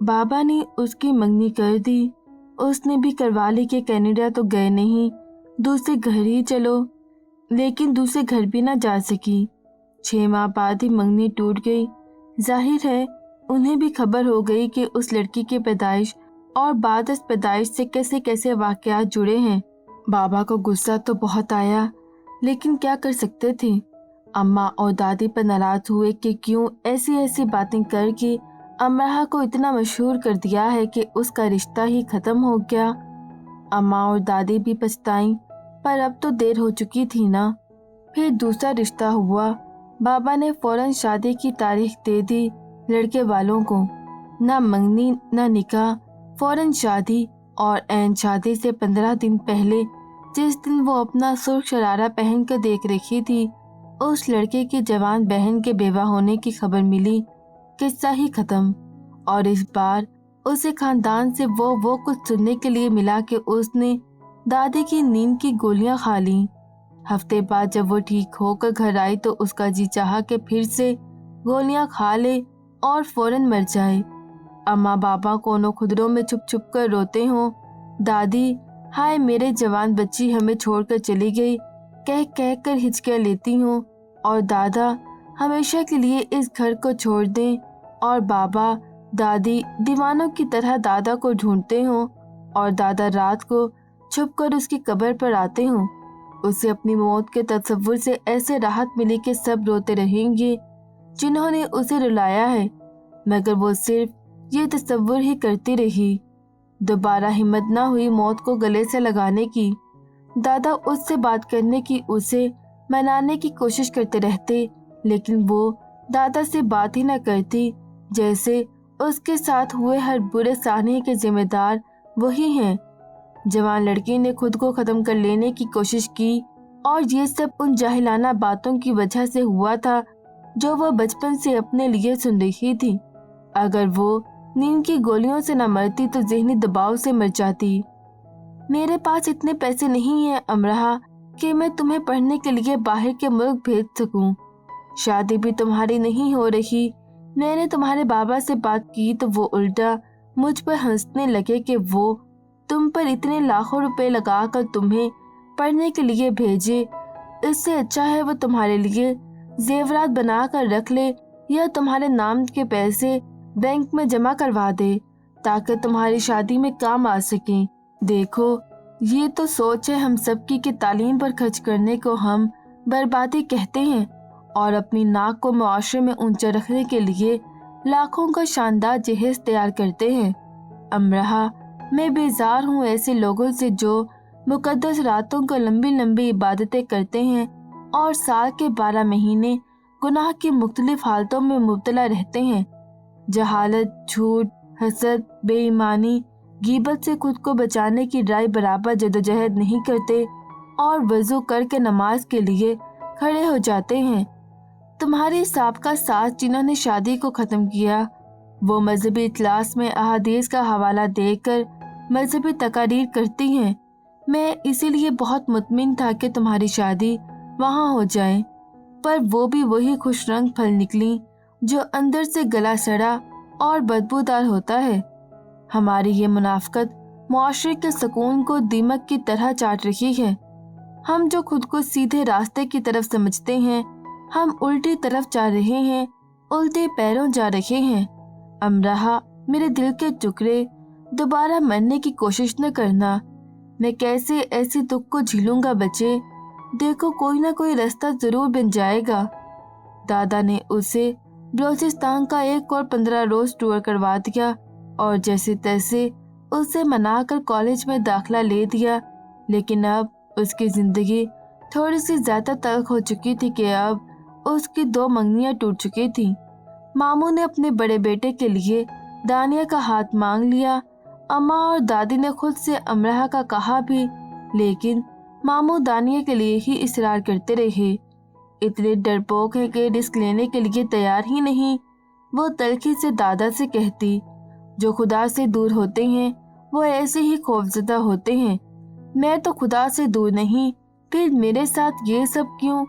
بابا نے اس کی منگنی کر دی۔ اس نے بھی کروا لی کہ کینیڈا تو گئے نہیں، دوسرے گھر ہی چلو، لیکن دوسرے گھر بھی نہ جا سکی۔ 6 ماہ بعد ہی منگنی ٹوٹ گئی۔ ظاہر ہے انہیں بھی خبر ہو گئی کہ اس لڑکی کی پیدائش اور بعد از پیدائش سے کیسے کیسے واقعات جڑے ہیں۔ بابا کو غصہ تو بہت آیا، لیکن کیا کر سکتے تھے؟ اماں اور دادی پر ناراض ہوئے کہ کیوں ایسی ایسی باتیں کر کے امراہ کو اتنا مشہور کر دیا ہے کہ اس کا رشتہ ہی ختم ہو گیا۔ اماں اور دادی بھی پچھتائیں، پر اب تو دیر ہو چکی تھی نا۔ پھر دوسرا رشتہ ہوا۔ بابا نے فوراً شادی کی تاریخ دے دی لڑکے والوں کو، نہ منگنی نہ نکاح، فوراً شادی۔ اور عین شادی سے 15 دن پہلے، جس دن وہ اپنا سرخ شرارہ پہن کر دیکھ رکھی تھی، اس لڑکے کی جوان بہن کے بیوہ ہونے کی خبر ملی۔ قصہ ہی ختم۔ اور اس بار اسے خاندان سے وہ کچھ سننے کے لیے ملا کہ اس نے دادی کی نیند کی گولیاں کھا لیں۔ ہفتے بعد جب وہ ٹھیک ہو کر گھر آئی تو اس کا جی چاہا کہ پھر سے گولیاں کھا لے اور فوراً مر جائے۔ اماں بابا کونوں خدروں میں چھپ چھپ کر روتے ہوں۔ دادی ہائے میرے جوان بچی ہمیں چھوڑ کر چلی گئی کہہ کر ہچکیاں لیتی ہوں، اور دادا ہمیشہ کے لیے اس گھر کو چھوڑ دیں، اور بابا دادی دیوانوں کی طرح دادا کو ڈھونڈتے ہوں، اور دادا رات کو چھپ کر اس کی قبر پر آتے ہوں۔ اسے اپنی موت کے تصور سے ایسے راحت ملی کہ سب روتے رہیں گے جنہوں نے اسے رلایا ہے، مگر وہ صرف یہ تصور ہی کرتی رہی۔ دوبارہ ہمت نہ ہوئی موت کو گلے سے لگانے کی۔ دادا اس سے بات کرنے کی، اسے منانے کی کوشش کرتے رہتے، لیکن وہ دادا سے بات ہی نہ کرتی، جیسے اس کے ساتھ ہوئے ہر برے سانحے کے ذمہ دار وہی ہیں۔ جوان لڑکی نے خود کو ختم کر لینے کی کوشش کی، اور یہ سب ان جاہلانہ باتوں کی وجہ سے ہوا تھا جو وہ بچپن سے اپنے لیے سن رہی تھی۔ اگر وہ نیند کی گولیوں سے نہ مرتی تو ذہنی دباؤ سے مر جاتی۔ میرے پاس اتنے پیسے نہیں ہیں امراہ کہ میں تمہیں پڑھنے کے لیے باہر کے ملک بھیج سکوں۔ شادی بھی تمہاری نہیں ہو رہی۔ میں نے تمہارے بابا سے بات کی تو وہ الٹا مجھ پر ہنسنے لگے کہ وہ تم پر اتنے لاکھوں روپے لگا کر تمہیں پڑھنے کے لیے بھیجے، اس سے اچھا ہے وہ تمہارے لیے زیورات بنا کر رکھ لے یا تمہارے نام کے پیسے بینک میں جمع کروا دے تاکہ تمہاری شادی میں کام آ سکیں۔ دیکھو یہ تو سوچ ہے ہم سب کی کہ تعلیم پر خرچ کرنے کو ہم بربادی کہتے ہیں، اور اپنی ناک کو معاشرے میں اونچا رکھنے کے لیے لاکھوں کا شاندار جہیز تیار کرتے ہیں۔ امراہ میں بیزار ہوں ایسے لوگوں سے جو مقدس راتوں کو لمبی لمبی عبادتیں کرتے ہیں اور سال کے 12 مہینے گناہ کی مختلف حالتوں میں مبتلا رہتے ہیں، جہالت، جھوٹ، حسد، بے ایمانی، غیبت سے خود کو بچانے کی رائے برابر جدوجہد نہیں کرتے اور وضو کر کے نماز کے لیے کھڑے ہو جاتے ہیں۔ تمہاری سابقہ ساس جنہوں نے شادی کو ختم کیا، وہ مذہبی اجلاس میں احادیث کا حوالہ دے کر مذہبی تقاریر کرتی ہیں۔ میں اسی لیے بہت مطمئن تھا کہ تمہاری شادی وہاں ہو جائے، پر وہ بھی وہی خوش رنگ پھل نکلی جو اندر سے گلا سڑا اور بدبودار ہوتا ہے۔ ہماری یہ منافقت معاشرے کے سکون کو دیمک کی طرح چاٹ رہی ہے۔ ہم جو خود کو سیدھے راستے کی طرف سمجھتے ہیں، ہم الٹی طرف جا رہے ہیں، الٹے پیروں جا رہے ہیں۔ امراہ میرے دل کے ٹکڑے، دوبارہ مرنے کی کوشش نہ کرنا۔ میں کیسے ایسی دکھ کو جھیلوں گا بچے؟ دیکھو کوئی نہ کوئی راستہ ضرور بن جائے گا۔ دادا نے اسے بلوچستان کا ایک اور 15 روز ٹور کروا دیا اور جیسے تیسے اسے منا کر کالج میں داخلہ لے دیا، لیکن اب اس کی زندگی تھوڑی سی زیادہ تلخ ہو چکی تھی کہ اب اس کی 2 منگنیاں ٹوٹ چکی تھیں۔ ماموں نے اپنے بڑے بیٹے کے لیے دانیہ کا ہاتھ مانگ لیا۔ اماں اور دادی نے خود سے امراہ کا کہا بھی، لیکن ماموں دانیہ کے لیے ہی اصرار کرتے رہے۔ اتنے ڈرپوک ہیں کہ رسک لینے کے لیے تیار ہی نہیں۔ وہ تلخی سے دادا سے کہتی، جو خدا سے دور ہوتے ہیں وہ ایسے ہی خوفزدہ ہوتے ہیں۔ میں تو خدا سے دور نہیں، پھر میرے ساتھ یہ سب کیوں؟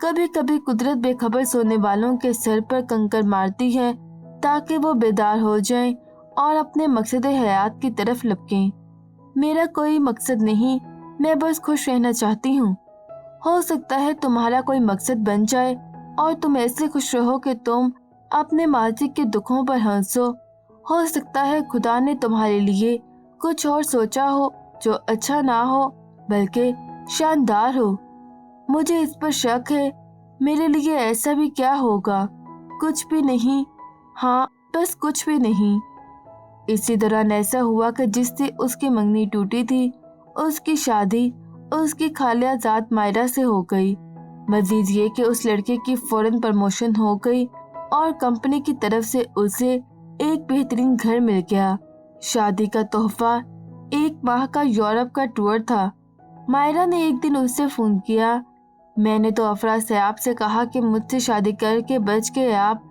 کبھی کبھی قدرت بے خبر سونے والوں کے سر پر کنکر مارتی ہے تاکہ وہ بیدار ہو جائیں और अपने मकसद हयात की तरफ लपकें। मेरा कोई मकसद नहीं, मैं बस खुश रहना चाहती हूँ। हो सकता है तुम्हारा कोई मकसद बन जाए और तुम ऐसे खुश रहो कि तुम अपने माजी के दुखों पर हंसो। हो सकता है खुदा ने तुम्हारे लिए कुछ और सोचा हो जो अच्छा ना हो बल्कि शानदार हो। मुझे इस पर शक है। मेरे लिए ऐसा भी क्या होगा? कुछ भी नहीं। हाँ, बस कुछ भी नहीं। इसी दौरान ऐसा हुआ कि जिससे उसकी मंगनी टूटी थी, उसकी शादी उसकी खालियाजाद मायरा से हो गई। मजीद ये कि उस लड़के की फौरन प्रमोशन हो गई और कंपनी की तरफ से उसे एक बेहतरीन घर मिल गया। शादी का तोहफा 1 माह का यूरोप का टूर था। मायरा ने एक दिन उससे फोन किया। मैंने तो अफरा सयाब से कहा कि मुझसे शादी करके बच गए आप,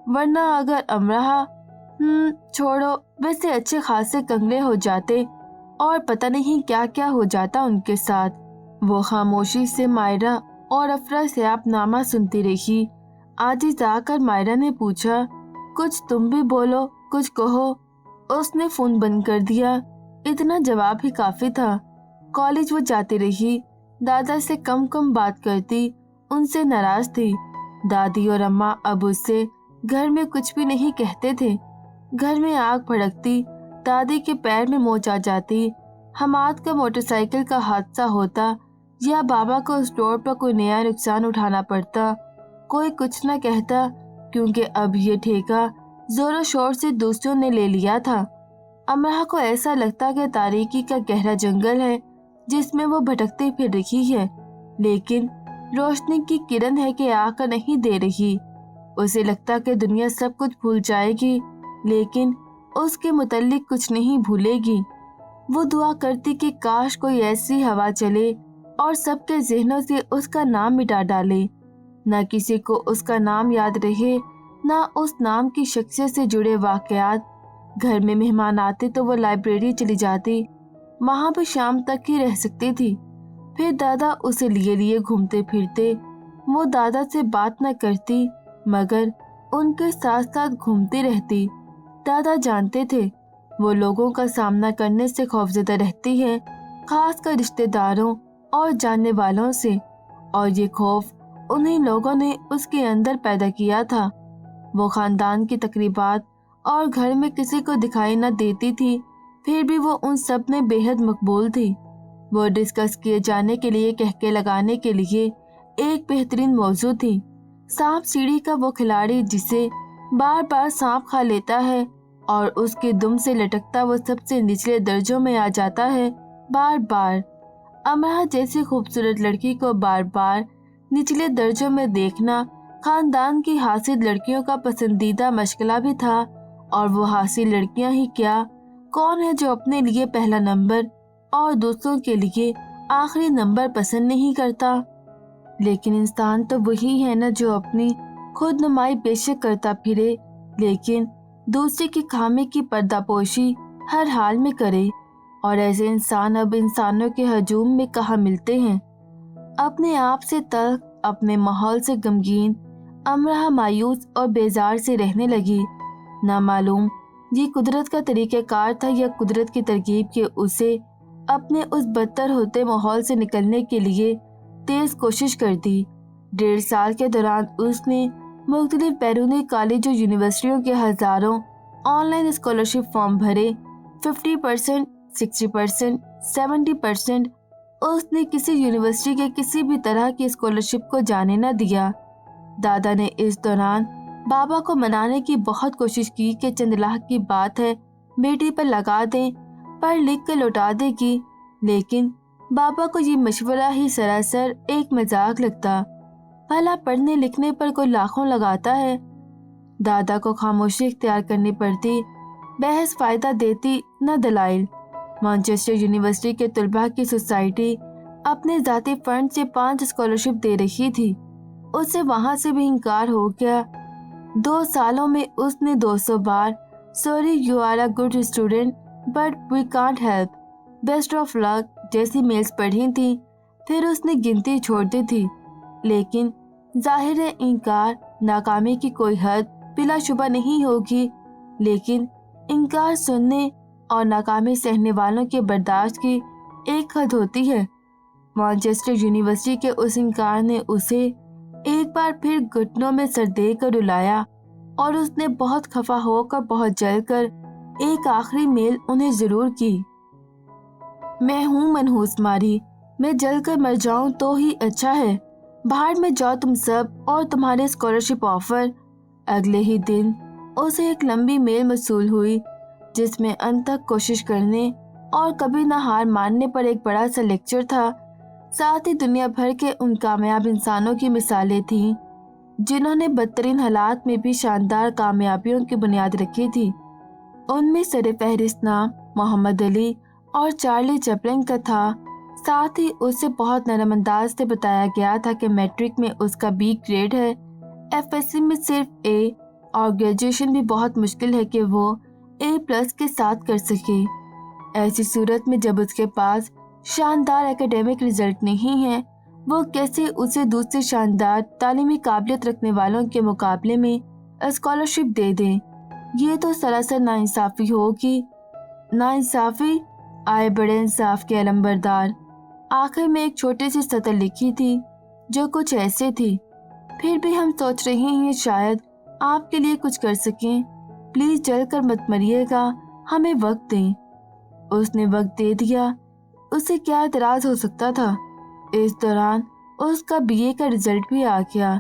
वरना अगर अमराहा छोड़ो, वैसे अच्छे खासे कंगले हो जाते और पता नहीं क्या क्या हो जाता उनके साथ। वो खामोशी से मायरा और अफरा सयाब नामा सुनती रही। आजिज़ आकर मायरा ने पूछा, कुछ तुम भी बोलो, कुछ कहो। उसने फोन बंद कर दिया। इतना जवाब ही काफी था। कॉलेज वो जाती रही। दादा से कम कम बात करती, उनसे नाराज थी। दादी और अम्मा अब उससे घर में कुछ भी नहीं कहते थे। घर में आग भड़कती, दादी के पैर में मोच आ जाती, हमाद का मोटरसाइकिल का हादसा होता या बाबा को स्टोर पर कोई नया नुकसान उठाना पड़ता, कोई कुछ न कहता क्योंकि अब ये ठेका जोरों शोर से दूसरों ने ले लिया था। अमराह को ऐसा लगता कि तारीकी का गहरा जंगल है जिसमें वो भटकती फिर रही है, लेकिन रोशनी की किरण है कि आकर नहीं दे रही। उसे लगता कि दुनिया सब कुछ भूल जाएगी, लेकिन उसके मुतल्लिक कुछ नहीं भूलेगी। वो दुआ करती कि काश कोई ऐसी हवा चले और सबके जहनों से उसका नाम मिटा डाले। न किसी को उसका नाम याद रहे, न उस नाम की शख्सियत से जुड़े वाकयात। घर में मेहमान आते तो वो लाइब्रेरी चली जाती, वहाँ भी शाम तक ही रह सकती थी। फिर दादा उसे लिए लिए घूमते फिरते। वो दादा से बात न करती मगर उनके साथ साथ घूमती रहती। दादा जानते थे वो लोगों का सामना करने से खौफजदा रहती है, खासकर रिश्तेदारों और जानने वालों से, और ये खौफ उन्हीं लोगों ने उसके अंदर पैदा किया था। वो खानदान की तकरीबात और घर में किसी को दिखाई न देती थी, फिर भी वो उन सब में बेहद मकबूल थी। वो डिस्कस किए जाने के लिए, कहके लगाने के लिए एक बेहतरीन मौजू थी। सांप सीढ़ी का वो खिलाड़ी जिसे बार बार सांप खा लेता है और उसके दुम से लटकता वो सबसे निचले दर्जों में आ जाता है बार बार। अमराह जैसी खूबसूरत लड़की को बार बार निचले दर्जों में देखना खानदान की हासिल लड़कियों का पसंदीदा मशगला भी था। और वो हासिल लड़कियां ही क्या, कौन है जो अपने लिए पहला नंबर और दूसरों के लिए आखिरी नंबर पसंद नहीं करता। लेकिन इंसान तो वही है ना जो अपनी खुद नुमाई बेशक करता फिरे, लेकिन दूसरे की खामी की पर्दापोशी हर हाल में करे। और ऐसे इंसान अब इंसानों के हजूम में कहाँ मिलते हैं। अपने आप से तल्ख, अपने माहौल से गमगीन अमराह मायूस और बेजार से रहने लगी। ना मालूम ये कुदरत का तरीक़ाकार था या कुदरत की तरकीब के उसे अपने उस बदतर होते माहौल से निकलने के लिए तेज कोशिश करती। 1.5 साल के दौरान उसने मुख्तलिफ बैरूनी कॉलेज और यूनिवर्सिटियों के हजारों ऑनलाइन स्कॉलरशिप फॉर्म भरे। 50%, 60%, 70%। उसने किसी यूनिवर्सिटी के किसी भी तरह की स्कॉलरशिप को जाने न दिया। दादा ने इस दौरान बाबा को मनाने की बहुत कोशिश की कि चंद लाख की बात है, बेटी पर लगा दें, पढ़ लिख कर लौटा देगी, लेकिन बाबा को ये मशवरा ही सरासर एक मजाक लगता। भला पढ़ने लिखने पर कोई लाखों लगाता है। दादा को खामोशी इख्तियार करनी पड़ती, बहस फायदा देती न दलाइल। मैनचेस्टर यूनिवर्सिटी के तलबा की सोसाइटी अपने जाती फंड से 5 स्कॉलरशिप दे रही थी। उसे वहां से भी इनकार हो गया। 2 सालों में उसने 200 बार sorry you are a good student but we can't help, best of luck जैसी मेल्स पढ़ी थी। फिर उसने गिनती छोड़ दी थी। लेकिन जाहिर है इनकार नाकामी की कोई हद बिलाशुबा नहीं होगी, लेकिन انکار سننے اور ناکامی سہنے والوں کے برداشت کی ایک حد ہوتی ہے۔ مانچسٹر یونیورسٹی کے اس انکار نے اسے ایک بار پھر گھٹنوں میں سر دے کر رلایا اور اس نے بہت خفا ہو کر بہت جل کر ایک آخری میل انہیں ضرور کی۔ میں ہوں منحوس ماری، میں جل کر مر جاؤں تو ہی اچھا ہے، باہر میں جاؤ تم سب اور تمہارے اسکالرشپ آفر۔ اگلے ہی دن اسے ایک لمبی میل موصول ہوئی جس میں انت تک کوشش کرنے اور کبھی نہ ہار ماننے پر ایک بڑا سا لیکچر تھا۔ ساتھ ہی دنیا بھر کے ان کامیاب انسانوں کی مثالیں تھیں جنہوں نے بدترین حالات میں بھی شاندار کامیابیوں کی بنیاد رکھی تھی۔ ان میں سر فہرست نام محمد علی اور چارلی چپلن کا تھا۔ ساتھ ہی اسے بہت نرم انداز سے بتایا گیا تھا کہ میٹرک میں اس کا B گریڈ ہے، FSC میں صرف A اور گریجویشن بھی بہت مشکل ہے کہ وہ A+ کے ساتھ کر سکے۔ ایسی صورت میں جب اس کے پاس شاندار اکیڈمک رزلٹ نہیں ہے، وہ کیسے اسے دوسرے شاندار تعلیمی قابلیت رکھنے والوں کے مقابلے میں اسکالرشپ دے دیں؟ یہ تو سراسر ناانصافی ہوگی۔ ناانصافی؟ آئے بڑے انصاف کے علمبردار۔ آخر میں ایک چھوٹی سی سطر لکھی تھی جو کچھ ایسے تھی، پھر بھی ہم سوچ رہے ہیں شاید آپ کے لیے کچھ کر سکیں، پلیز جل کر مت مریے گا، ہمیں وقت دیں۔ اس نے وقت دے دیا، اسے کیا اعتراض ہو سکتا تھا؟ اس دوران اس کا BA کا رزلٹ بھی آ گیا،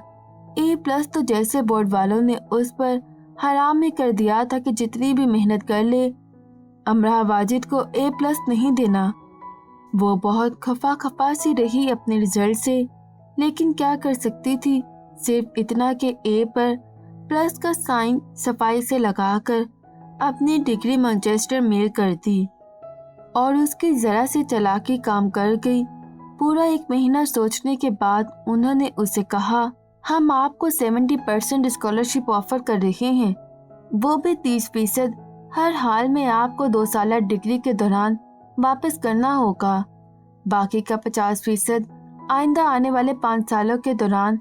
A+ تو جیسے بورڈ والوں نے اس پر حرام میں کر دیا تھا کہ جتنی بھی محنت کر لے امراء واجد کو A+ نہیں دینا۔ وہ بہت خفا سی رہی اپنے رزلٹ سے، لیکن کیا کر سکتی تھی؟ صرف اتنا کہ A پر پلس کا سائن صفائی سے لگا کر اپنی ڈگری مانچسٹر میل کر دی، اور اس کی ذرا سی چالاکی کام کر گئی۔ پورا 1 مہینہ سوچنے کے بعد انہوں نے اسے کہا، ہم آپ کو 70% اسکالرشپ آفر کر رہے ہیں، وہ بھی 30%۔ ہر حال میں آپ کو 2 سالہ ڈگری کے دوران واپس کرنا ہوگا، باقی کا 50% آئندہ آنے والے 5 سالوں کے دوران۔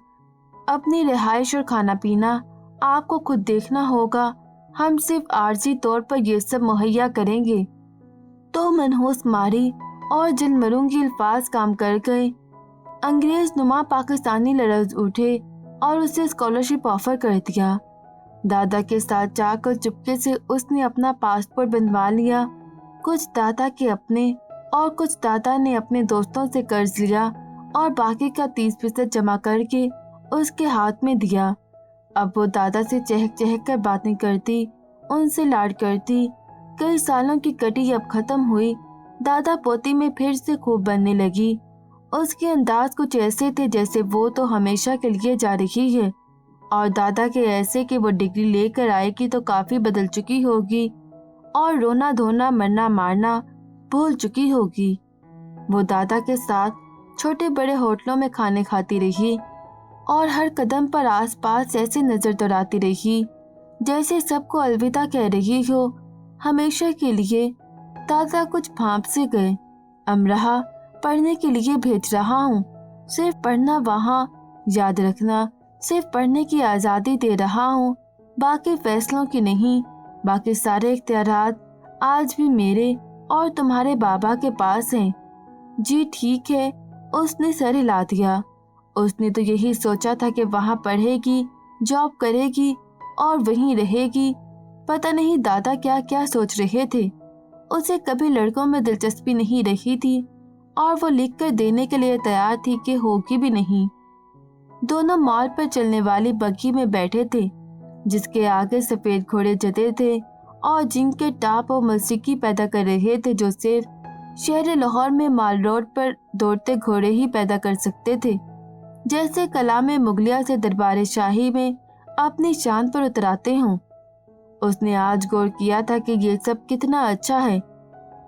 اپنی رہائش اور کھانا پینا آپ کو خود دیکھنا ہوگا، ہم صرف عارضی طور پر یہ سب مہیا کریں گے۔ تو منحوس ماری اور جن مرونگی الفاظ کام کر گئے۔ انگریز نما پاکستانی لرز اٹھے اور اسے اسکالرشپ آفر کر دیا۔ دادا کے ساتھ جا کر چپکے سے اس نے اپنا پاسپورٹ بنوا لیا۔ کچھ دادا کے اپنے اور کچھ دادا نے اپنے دوستوں سے قرض لیا اور باقی کا 30% جمع کر کے اس کے ہاتھ میں دیا۔ اب وہ دادا سے چہک چہک کر باتیں کرتی، ان سے لاڈ کرتی۔ کئی سالوں کی کٹی اب ختم ہوئی، دادا پوتی میں پھر سے خوب بننے لگی۔ اس کے انداز کچھ ایسے تھے جیسے وہ تو ہمیشہ کے لیے جا رہی ہے، اور دادا کے ایسے کہ وہ ڈگری لے کر آئے گی تو کافی بدل چکی ہوگی اور رونا دھونا مرنا مارنا بھول چکی ہوگی۔ وہ دادا کے ساتھ چھوٹے بڑے ہوٹلوں میں کھانے کھاتی رہی اور ہر قدم پر آس پاس ایسے نظر دوڑاتی رہی جیسے سب کو الوداع کہہ رہی ہو، ہمیشہ کے لیے۔ دادا کچھ بھانپ سے گئے۔ امراء، پڑھنے کے لیے بھیج رہا ہوں، صرف پڑھنا وہاں، یاد رکھنا صرف پڑھنے کی آزادی دے رہا ہوں، باقی فیصلوں کی نہیں۔ باقی سارے اختیارات آج بھی میرے اور تمہارے بابا کے پاس ہیں۔ جی ٹھیک ہے، اس نے سر ہلا دیا۔ اس نے تو یہی سوچا تھا کہ وہاں پڑھے گی، جاب کرے گی اور وہیں رہے گی۔ پتہ نہیں دادا کیا کیا سوچ رہے تھے۔ اسے کبھی لڑکوں میں دلچسپی نہیں رہی تھی اور وہ لکھ کر دینے کے لیے تیار تھی کہ ہوگی بھی نہیں۔ دونوں مال پر چلنے والی بگھی میں بیٹھے تھے جس کے آگے سفید گھوڑے جتے تھے اور جن کے ٹاپ اور موسیقی پیدا کر رہے تھے جو صرف شہر لاہور میں مال روڈ پر دوڑتے گھوڑے ہی پیدا کر سکتے تھے، جیسے کلام مغلیہ سے دربار شاہی میں اپنی شان پر اتراتے ہوں۔ اس نے آج غور کیا تھا کہ یہ سب کتنا اچھا ہے،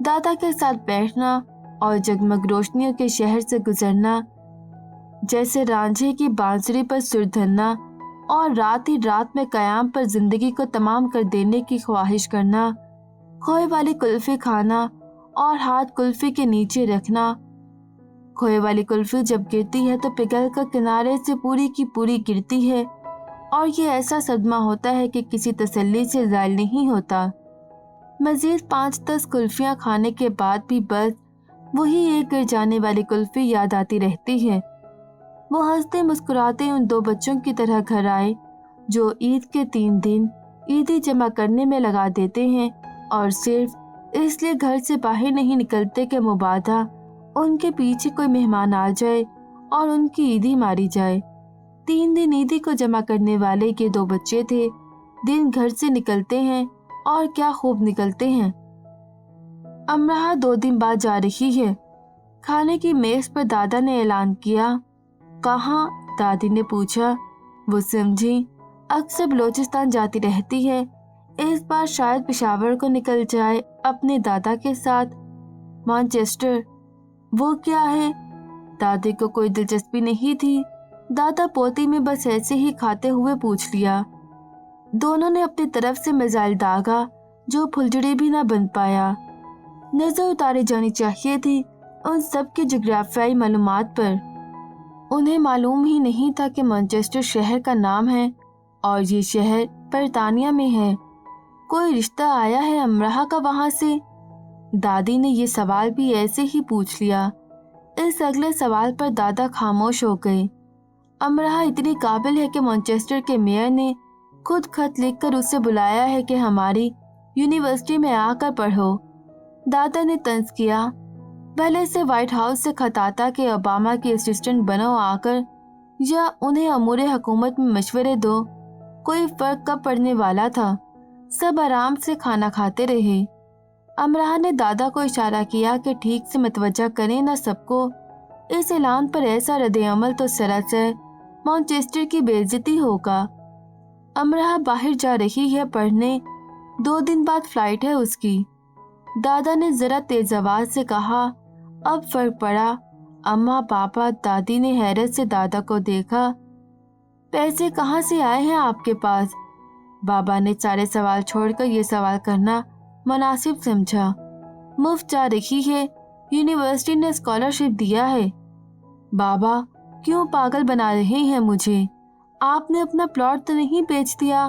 دادا کے ساتھ بیٹھنا اور جگمگ روشنیوں کے شہر سے گزرنا، جیسے رانجھے کی بانسری پر سر دھرنا اور رات ہی رات میں قیام پر زندگی کو تمام کر دینے کی خواہش کرنا، کھوئے والی کلفی کھانا اور ہاتھ کلفی کے نیچے رکھنا۔ کھوئے والی کلفی جب گرتی ہے تو پگھل کر کنارے سے پوری کی پوری گرتی ہے، اور یہ ایسا صدمہ ہوتا ہے کہ کسی تسلی سے زائل نہیں ہوتا۔ मजीद 5-10 कुल्फियाँ खाने के बाद भी बस वही एक गिर जाने वाली कुल्फी याद आती रहती है। वो हंसते मुस्कुराते उन 2 बच्चों की तरह घर आए जो ईद के 3 दिन ईदी जमा करने में लगा देते हैं और सिर्फ इसलिए घर से बाहर नहीं निकलते कि मुबादा उनके पीछे कोई मेहमान आ जाए और उनकी ईदी मारी जाए। 3 दिन ईदी को जमा करने वाले के 2 बच्चे थे। दिन घर से निकलते हैं और क्या खूब निकलते हैं। अमराह 2 दिन बाद जा रही है। खाने की मेज पर दादा ने ऐलान किया। कहाँ? दादी ने पूछा। वो समझी अक्सर बलोचिस्तान जाती रहती है, इस बार शायद पेशावर को निकल जाए अपने दादा के साथ। मैनचेस्टर। वो क्या है? दादी को कोई दिलचस्पी नहीं थी। दादा पोती में बस ऐसे ही खाते हुए पूछ लिया। दोनों ने अपनी तरफ से मिसाइल दागा जो फुलझड़ी भी ना बन पाया। नजर उतारी जानी चाहिए थी उन सब की जोग्राफियाई मालूमात पर। उन्हें मालूम ही नहीं था कि मैनचेस्टर शहर का नाम है और ये शहर बरतानिया में है। कोई रिश्ता आया है अमराह का वहां से? दादी ने ये सवाल भी ऐसे ही पूछ लिया। इस अगले सवाल पर दादा खामोश हो गए। अमराह इतनी काबिल है कि मैनचेस्टर के मेयर ने खुद खत लिखकर उसे बुलाया है कि हमारी यूनिवर्सिटी में आकर पढ़ो। दादा ने तंज किया। भले से व्हाइट हाउस से खत आता कि ओबामा के असिस्टेंट बनो आकर या उन्हें अमूरे हुकूमत में मशवरे दो, कोई फर्क कब पड़ने वाला था। सब आराम से खाना खाते रहे। अमराह ने दादा को इशारा किया कि ठीक से मतवज्जा करें ना सबको। इस ऐलान पर ऐसा रद्द-ए-अमल तो सरासर मैनचेस्टर की बेइज्जती होगा। अमराह बाहर जा रही है पढ़ने। 2 दिन बाद फ्लाइट है उसकी। दादा ने जरा तेज आवाज से कहा। अब फर्क पड़ा। अम्मा, पापा, दादी ने हैरत से दादा को देखा। पैसे कहाँ से आए हैं आपके पास? बाबा ने सारे सवाल छोड़कर ये सवाल करना मुनासिब समझा। मुफ्त जा रही है, यूनिवर्सिटी ने स्कॉलरशिप दिया है। बाबा, क्यों पागल बना रहे हैं मुझे? आपने अपना प्लॉट तो नहीं बेच दिया?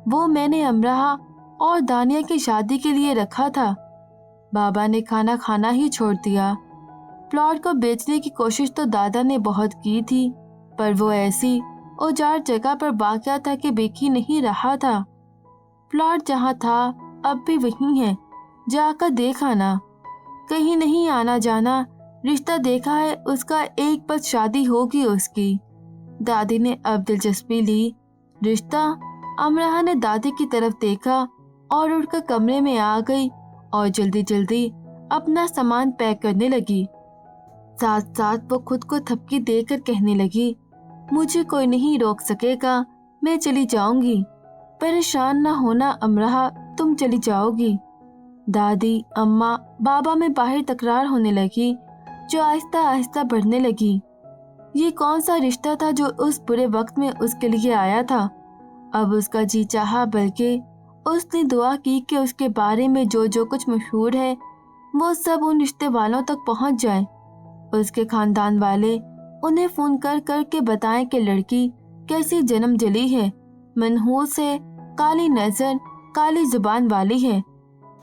वो मैंने अमराह और दानिया की शादी के लिए रखा था। बाबा ने खाना खाना ही छोड़ दिया। प्लॉट को बेचने की कोशिश तो दादा ने बहुत की थी, पर वो ऐसी औजार जगह पर वाक़या था कि बिक ही नहीं रहा था। प्लॉट जहाँ था अब भी वहीं है, जाकर देख आना। कहीं नहीं आना जाना, रिश्ता देखा है उसका, एक बस शादी होगी उसकी। दादी ने अब दिलचस्पी ली। रिश्ता? अमराह ने दादी की तरफ देखा और उठकर कमरे में आ गई और जल्दी जल्दी अपना सामान पैक करने लगी। साथ साथ वो खुद को थपकी देकर कहने लगी, मुझे कोई नहीं रोक सकेगा, मैं चली जाऊंगी। परेशान ना होना अमराह, तुम चली जाओगी। दादी, अम्मा, बाबा में बाहर तकरार होने लगी जो आहिस्ता आहिस्ता बढ़ने लगी। ये कौन सा रिश्ता था जो उस बुरे वक्त में उसके लिए आया था? अब उसका जी चाहा, बल्कि उसने दुआ की कि उसके बारे में जो जो कुछ मशहूर है वो सब उन रिश्ते वालों तक पहुंच जाए। उसके खानदान वाले उन्हें फोन कर कर के बताएं कि लड़की कैसी जन्म जली है, मनहूस है, काली नजर, काली जुबान वाली है,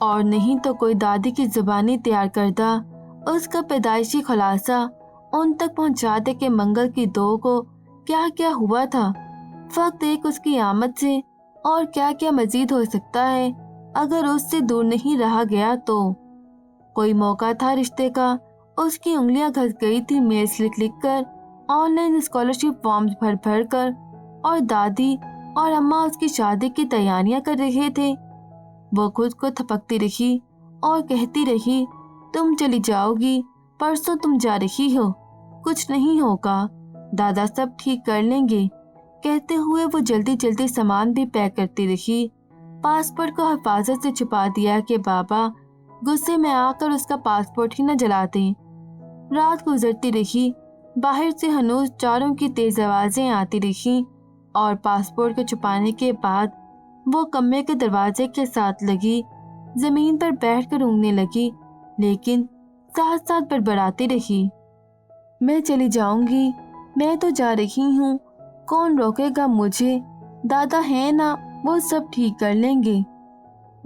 और नहीं तो कोई दादी की जुबानी तैयार करदा उसका पैदाइशी खुलासा उन तक पहुंचा दे कि मंगल की 2 को क्या क्या हुआ था। फक्त एक उसकी आमद से और क्या क्या मजीद हो सकता है अगर उससे दूर नहीं रहा गया तो। कोई मौका था रिश्ते का। उसकी उंगलियां घस गई थी मेल्स लिख लिख कर, ऑनलाइन स्कॉलरशिप फॉर्म्स भर भर कर, और दादी और अम्मा उसकी शादी की तैयारियां कर रहे थे। वो खुद को थपकती रही और कहती रही, तुम चली जाओगी, परसों तुम जा रही हो, कुछ नहीं होगा, दादा सब ठीक कर लेंगे। कहते हुए वो जल्दी जल्दी सामान भी पैक करती रही। पासपोर्ट को हिफाजत से छुपा दिया कि बाबा गुस्से में आकर उसका पासपोर्ट ही न जला दें। रात गुजरती रही। बाहर से हनूज चारों की तेज आवाजें आती रही और पासपोर्ट को छुपाने के बाद वो कमरे के दरवाजे के साथ लगी जमीन पर बैठकर ऊँगने लगी, लेकिन साथ साथ बड़बड़ाती रही, मैं चली जाऊंगी, मैं तो जा रही हूँ, कौन रोकेगा मुझे, दादा है ना, वो सब ठीक कर लेंगे।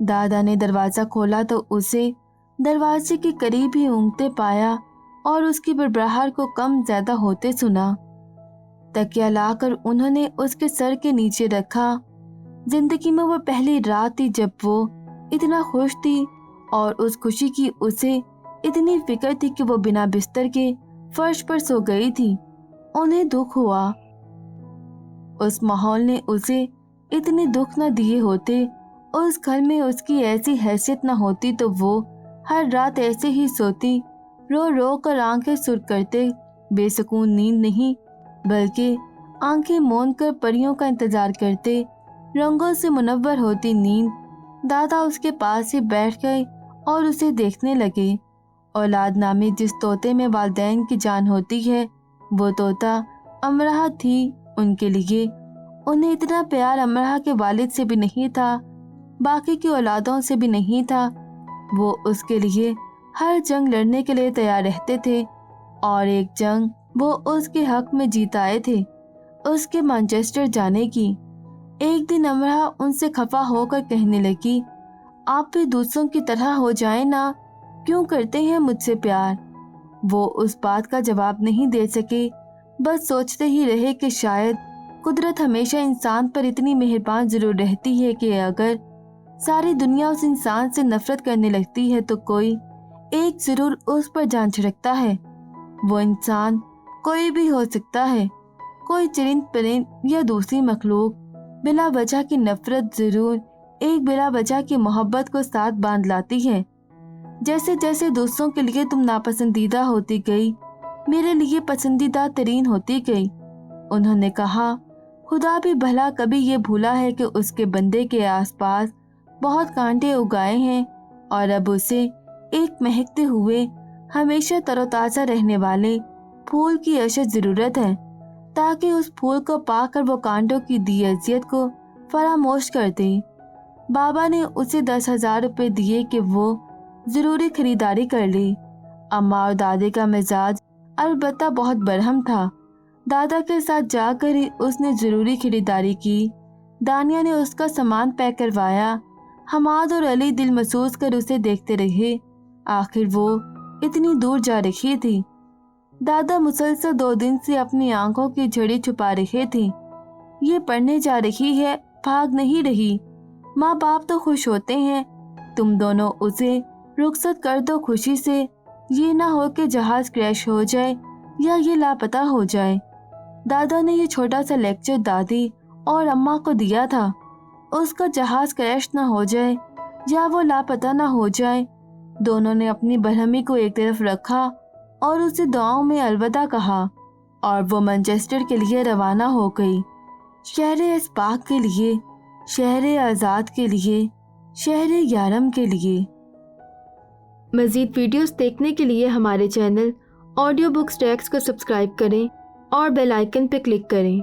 दादा ने दरवाज़ा खोला तो उसे दरवाजे के करीब ही ऊँघते पाया और उसकी बड़बड़ाहट को कम ज़्यादा होते सुना। तकिया लाकर उन्होंने उसके सर के नीचे रखा। जिंदगी में वो पहली रात थी जब वो इतना खुश थी और उस खुशी की उसे इतनी फिक्र थी कि वो बिना बिस्तर के फर्श पर सो गई थी। उन्हें दुख हुआ। उस माहौल ने उसे इतने दुख न दिए होते, उस घर में उसकी ऐसी हैसियत न होती तो वो हर रात ऐसे ही सोती, रो रो कर आंखें सुर्ख करते, बेसुकून नींद नहीं बल्कि आंखें मौन कर परियों का इंतजार करते, रंगों से मुनव्वर होती नींद। दादा उसके पास ही बैठ गए और उसे देखने लगे। औलाद नामी जिस तोते में वालिदैन की जान होती है, वो तोता अमरहा थी उनके लिए। उन्हें इतना प्यार अमरहा के वालिद से भी नहीं था, बाकी की औलादों से भी नहीं था। वो उसके लिए हर जंग लड़ने के लिए तैयार रहते थे और एक जंग वो उसके हक में जीत आए थे, उसके मैनचेस्टर जाने की। एक दिन अमरहा उनसे खफा होकर कहने लगी, आप भी दूसरों की तरह हो जाए ना, क्यों करते हैं मुझसे प्यार। वो उस बात का जवाब नहीं दे सके, बस सोचते ही रहे कि शायद कुदरत हमेशा इंसान पर इतनी मेहरबान जरूर रहती है कि अगर सारी दुनिया उस इंसान से नफरत करने लगती है तो कोई एक जरूर उस पर जान छिड़कता है। वो इंसान कोई भी हो सकता है, कोई चरिंद परिंद या दूसरी मखलूक। बिला वजह की नफरत जरूर एक बिला वजह की मोहब्बत को साथ बांध लाती है। जैसे जैसे दूसरों के लिए तुम नापसंदीदा होती गई, मेरे लिए पसंदीदा तरीन होती गई। उन्होंने कहा, खुदा भी भला कभी ये भूला है कि उसके बंदे के आसपास बहुत कांटे उगाए हैं और अब उसे एक महकते हुए हमेशा तरोताज़ा रहने वाले फूल की अशद ज़रूरत है, ताकि उस फूल को पाकर वो कांटों की दी अजियत को फरामोश कर दे। बाबा ने उसे 10,000 रुपये दिए कि वो ज़रूरी खरीदारी कर ले। अम्मा और दादी का मिजाज अलबत्ता बहुत बरहम था। दादा के साथ जाकर ही उसने ज़रूरी खरीदारी की। दानिया ने उसका सामान पैक करवाया। हमाद और अली दिल महसूस कर उसे देखते रहे। आखिर वो इतनी दूर जा रही थी। दादा मुसलसल 2 दिन से अपनी आंखों की झड़ी छुपा रहे थे। ये पढ़ने जा रही है, भाग नहीं रही। माँ बाप तो खुश होते हैं, तुम दोनों उसे रुखसत कर दो खुशी से। ये ना हो कि जहाज क्रैश हो जाए या ये लापता हो जाए। दादा ने ये छोटा सा लेक्चर दादी और अम्मा को दिया था। उसका जहाज क्रैश ना हो जाए या वो लापता ना हो जाए। दोनों ने अपनी बरहमी को एक तरफ रखा और उसे दुआओं में अलविदा कहा और वो मैनचेस्टर के लिए रवाना हो गई। शहर अस्पाक के लिए, शहर आज़ाद के लिए, शहर यारम के लिए। मज़ीद वीडियोस देखने के लिए हमारे चैनल ऑडियो बुक्स टैक्स को सब्सक्राइब करें और बेल आइकन पर क्लिक करें।